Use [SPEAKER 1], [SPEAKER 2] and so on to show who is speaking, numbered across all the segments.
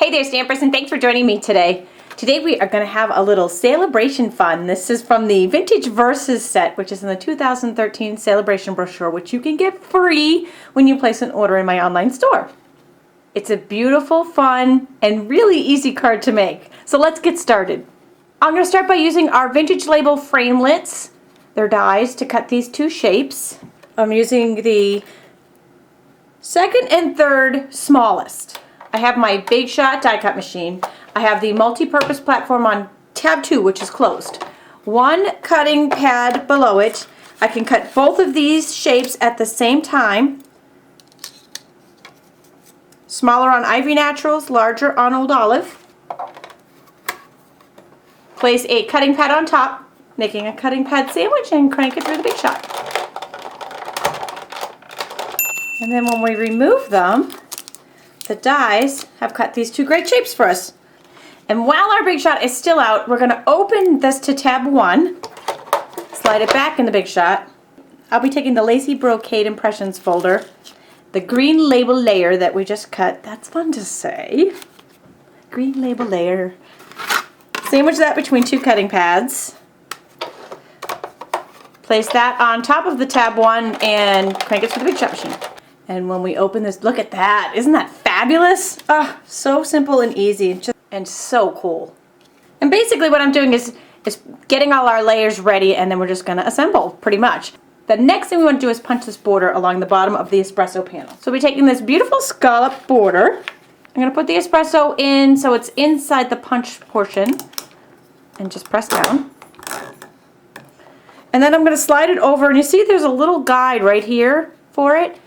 [SPEAKER 1] Hey there, Stampers, and thanks for joining me today. Today we are going to have a little Sale-a-Bration fun. This is from the Vintage Verses set, which is in the 2013 Sale-a-Bration brochure, which you can get free when you place an order in my online store. It's a beautiful, fun, and really easy card to make. So let's get started. I'm going to start by using our vintage label framelits. They're dies to cut these two shapes. I'm using the second and third smallest. I have my Big Shot die cut machine. I have the multi-purpose platform on tab 2, which is closed. One cutting pad below it. I can cut both of these shapes at the same time. Smaller on Ivory Naturals, larger on Old Olive. Place a cutting pad on top, making a cutting pad sandwich, and crank it through the Big Shot. And then when we remove them, the dies have cut these two great shapes for us. And while our Big Shot is still out, we're going to open this to tab 1, slide it back in the Big Shot. I'll be taking the Lacy Brocade Impressions folder, the green label layer that we just cut. That's fun to say. Green label layer. Sandwich that between two cutting pads. Place that on top of the tab 1 and crank it through the Big Shot machine. And when we open this, look at that. Isn't that fabulous? Oh, so simple and easy and so cool. And basically what I'm doing is getting all our layers ready, and then we're just going to assemble pretty much. The next thing we want to do is punch this border along the bottom of the espresso panel. So we're taking this beautiful scallop border. I'm going to put the espresso in so it's inside the punch portion and just press down. And then I'm going to slide it over, and you see there's a little guide right here for it.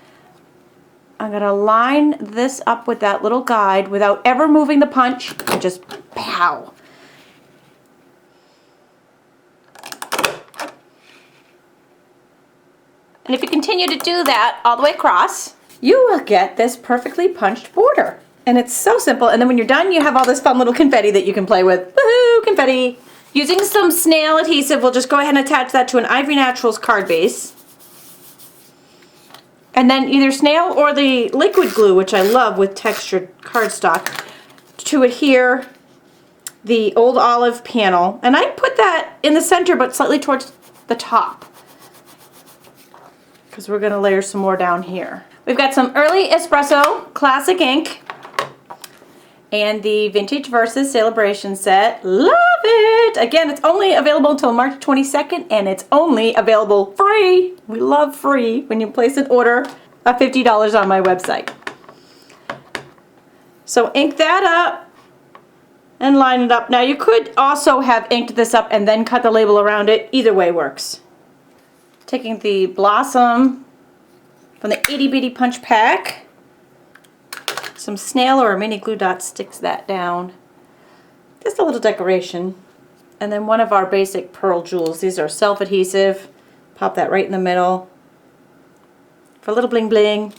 [SPEAKER 1] I'm going to line this up with that little guide without ever moving the punch, and just pow. And if you continue to do that all the way across, you will get this perfectly punched border. And it's so simple. And then when you're done, you have all this fun little confetti that you can play with. Woohoo, confetti! Using some snail adhesive, we'll just go ahead and attach that to an Ivory Naturals card base. And then either snail or the liquid glue, which I love with textured cardstock, to adhere the Old Olive panel. And I put that in the center but slightly towards the top, because we're going to layer some more down here. We've got some early espresso classic ink and the Vintage Verses Sale-a-Bration set. Love it! Again, it's only available until March 22nd, and it's only available free. We love free when you place an order of $50 on my website. So ink that up and line it up. Now you could also have inked this up and then cut the label around it. Either way works. Taking the blossom from the itty bitty punch pack. Some snail or a mini glue dot sticks that down. Just a little decoration. And then one of our basic pearl jewels. These are self-adhesive. Pop that right in the middle for a little bling bling.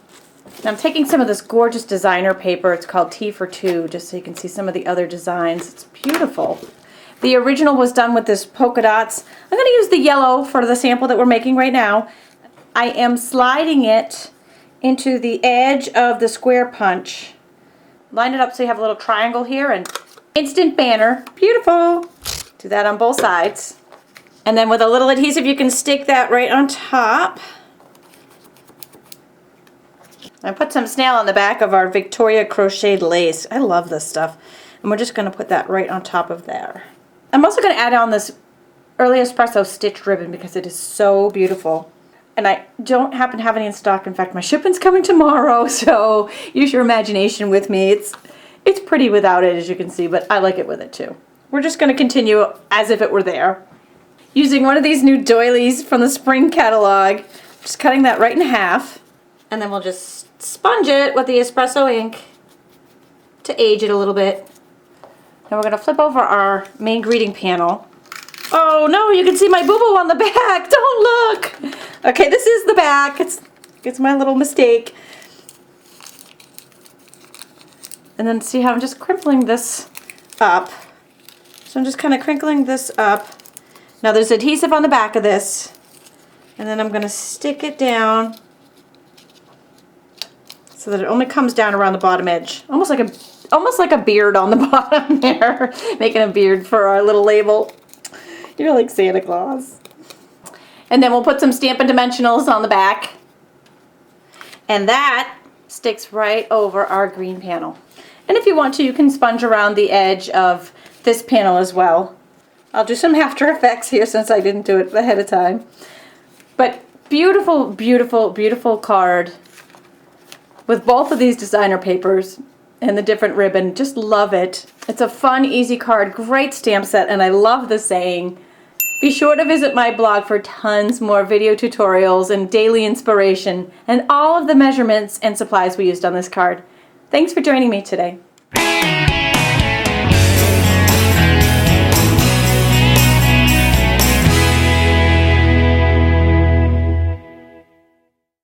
[SPEAKER 1] Now I'm taking some of this gorgeous designer paper. It's called T for 2, just so you can see some of the other designs. It's beautiful. The original was done with this polka dots. I'm going to use the yellow for the sample that we're making right now. I am sliding it into the edge of the square punch. Line it up so you have a little triangle here, and instant banner. Beautiful. Do that on both sides. And then with a little adhesive you can stick that right on top. I put some snail on the back of our Victoria crocheted lace. I love this stuff. And we're just going to put that right on top of there. I'm also going to add on this early espresso stitched ribbon because it is so beautiful. And I don't happen to have any in stock. In fact, my shipment's coming tomorrow, so use your imagination with me. It's pretty without it, as you can see, but I like it with it too. We're just going to continue as if it were there. Using one of these new doilies from the spring catalog, just cutting that right in half, and then we'll just sponge it with the espresso ink to age it a little bit. Now we're going to flip over our main greeting panel. Oh no, you can see my boo-boo on the back. Don't look. Okay, this is the back. It's my little mistake. And then see how I'm just crimpling this up. So I'm just kind of crinkling this up. Now there's adhesive on the back of this. And then I'm going to stick it down so that it only comes down around the bottom edge. Almost like almost like a beard on the bottom there, making a beard for our little label. You're like Santa Claus. And then we'll put some Stampin' Dimensionals on the back. And that sticks right over our green panel. And if you want to, you can sponge around the edge of this panel as well. I'll do some After Effects here since I didn't do it ahead of time. But beautiful, beautiful, beautiful card with both of these designer papers and the different ribbon. Just love it. It's a fun, easy card, great stamp set, and I love the saying. Be sure to visit my blog for tons more video tutorials and daily inspiration and all of the measurements and supplies we used on this card. Thanks for joining me today.